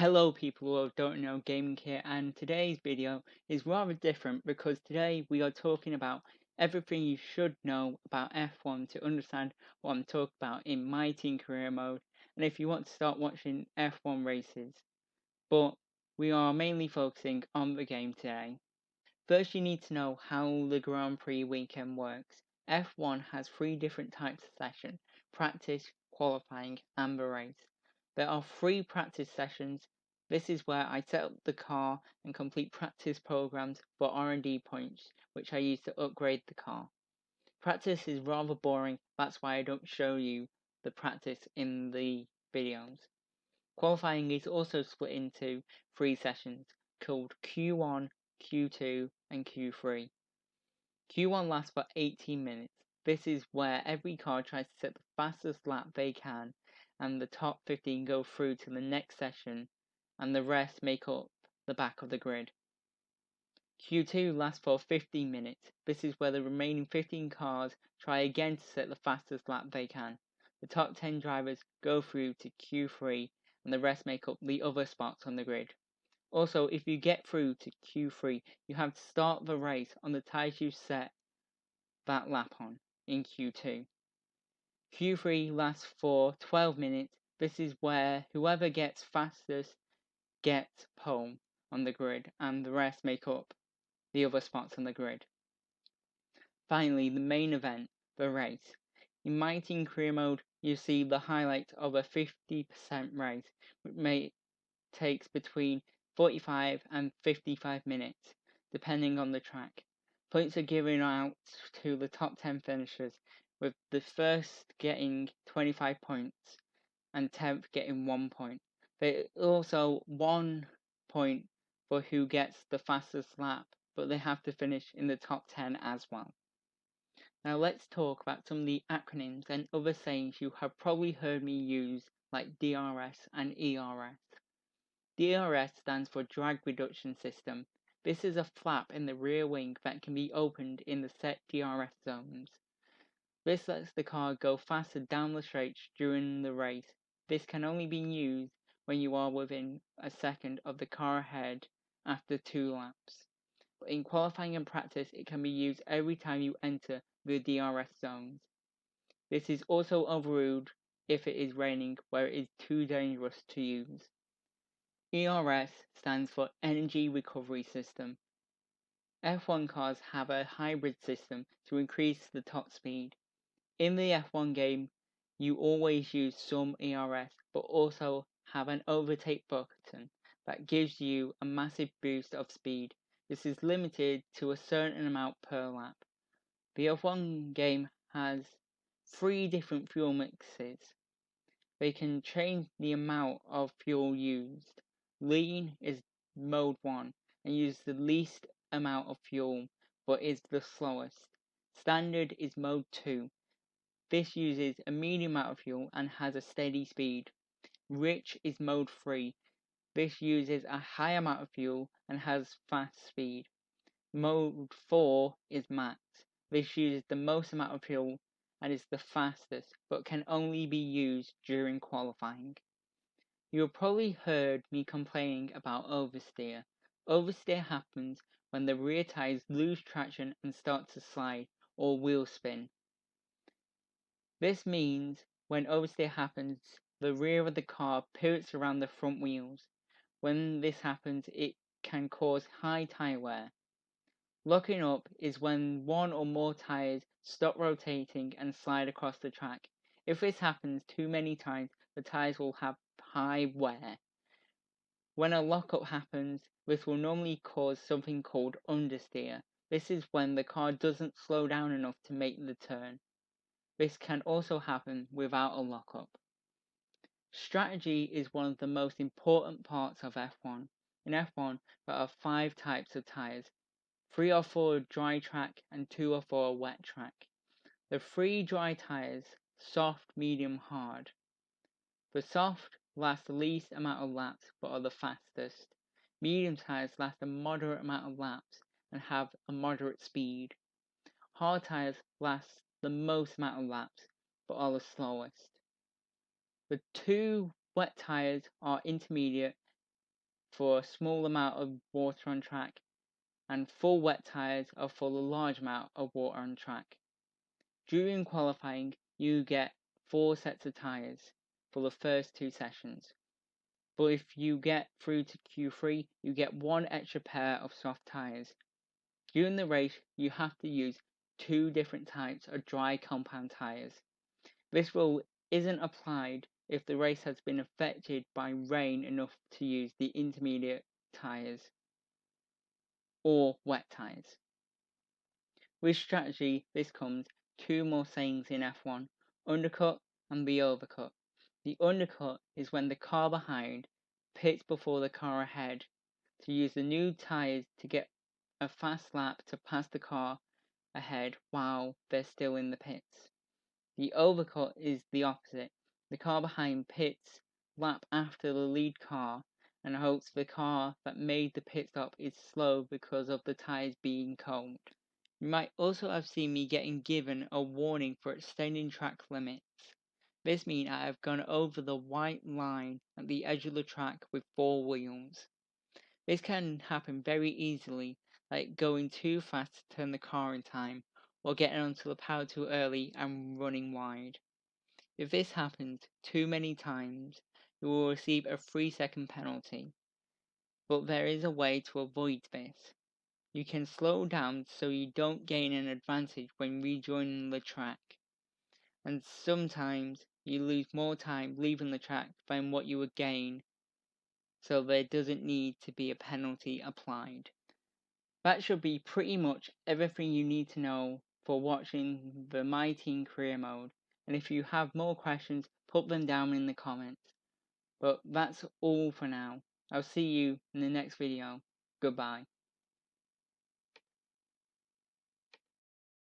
Hello people who don't know gaming here, and today's video is rather different because today we are talking about everything you should know about F1 to understand what I'm talking about in my team career mode and if you want to start watching F1 races. But we are mainly focusing on the game today. First, you need to know how the Grand Prix weekend works. F1 has three different types of session: practice, qualifying, and the race. There are three practice sessions. This is where I set up the car and complete practice programs for R&D points, which I use to upgrade the car. Practice is rather boring, that's why I don't show you the practice in the videos. Qualifying is also split into three sessions called Q1, Q2, and Q3. Q1 lasts for 18 minutes. This is where every car tries to set the fastest lap they can, and the top 15 go through to the next session, and the rest make up the back of the grid. Q2 lasts for 15 minutes. This is where the remaining 15 cars try again to set the fastest lap they can. The top 10 drivers go through to Q3, and the rest make up the other spots on the grid. Also, if you get through to Q3, you have to start the race on the tyres you set that lap on in Q2. Q3 lasts for 12 minutes. This is where whoever gets fastest gets pole on the grid, and the rest make up the other spots on the grid. Finally, the main event, the race. In my team career mode, you see the highlights of a 50% race, which takes between 45 and 55 minutes, depending on the track. Points are given out to the top 10 finishers, with the first getting 25 points and 10th getting 1 point. There is also 1 point for who gets the fastest lap, but they have to finish in the top 10 as well. Now let's talk about some of the acronyms and other sayings you have probably heard me use, like DRS and ERS. DRS stands for Drag Reduction System. This is a flap in the rear wing that can be opened in the set DRS zones. This lets the car go faster down the straight during the race. This can only be used when you are within a second of the car ahead after 2 laps. But in qualifying and practice, it can be used every time you enter the DRS zones. This is also overruled if it is raining, where it is too dangerous to use. ERS stands for Energy Recovery System. F1 cars have a hybrid system to increase the top speed. In the F1 game, you always use some ERS, but also have an overtake button that gives you a massive boost of speed. This is limited to a certain amount per lap. The F1 game has 3 different fuel mixes. They can change the amount of fuel used. Lean is mode 1 and uses the least amount of fuel but is the slowest. Standard is mode 2. This uses a medium amount of fuel and has a steady speed. Rich is mode 3. This uses a high amount of fuel and has fast speed. Mode 4 is max. This uses the most amount of fuel and is the fastest, but can only be used during qualifying. You have probably heard me complaining about oversteer. Oversteer happens when the rear tires lose traction and start to slide or wheel spin. This means when oversteer happens, the rear of the car pivots around the front wheels. When this happens, it can cause high tire wear. Locking up is when one or more tires stop rotating and slide across the track. If this happens too many times, the tires will have high wear. When a lockup happens, this will normally cause something called understeer. This is when the car doesn't slow down enough to make the turn. This can also happen without a lockup. Strategy is one of the most important parts of F1. In F1, there are 5 types of tires: 3 or 4 dry track and 2 or 4 wet track. The 3 dry tires: soft, medium, hard. The soft last the least amount of laps but are the fastest. Medium tires last a moderate amount of laps and have a moderate speed. Hard tires last the most amount of laps but are the slowest. The 2 wet tires are intermediate for a small amount of water on track, and full wet tyres are for a large amount of water on track. During qualifying, you get 4 sets of tyres for the first 2 sessions. But if you get through to Q3, you get 1 extra pair of soft tyres. During the race, you have to use 2 different types of dry compound tyres. This rule isn't applied if the race has been affected by rain enough to use the intermediate tyres or wet tyres. With strategy, this comes 2 more sayings in F1, undercut and be overcut. The undercut is when the car behind pits before the car ahead to use the new tyres to get a fast lap to pass the car ahead while they're still in the pits. The overcut is the opposite. The car behind pits lap after the lead car and hopes the car that made the pit stop is slow because of the tyres being cold. You might also have seen me getting given a warning for extending track limits. This means I have gone over the white line at the edge of the track with 4 wheels. This can happen very easily, like going too fast to turn the car in time, or getting onto the power too early and running wide. If this happens too many times, you will receive a 3-second penalty. But there is a way to avoid this. You can slow down so you don't gain an advantage when rejoining the track. And sometimes you lose more time leaving the track than what you would gain, so there doesn't need to be a penalty applied. That should be pretty much everything you need to know for watching the My Team career mode. And if you have more questions, put them down in the comments. But that's all for now. I'll see you in the next video. Goodbye.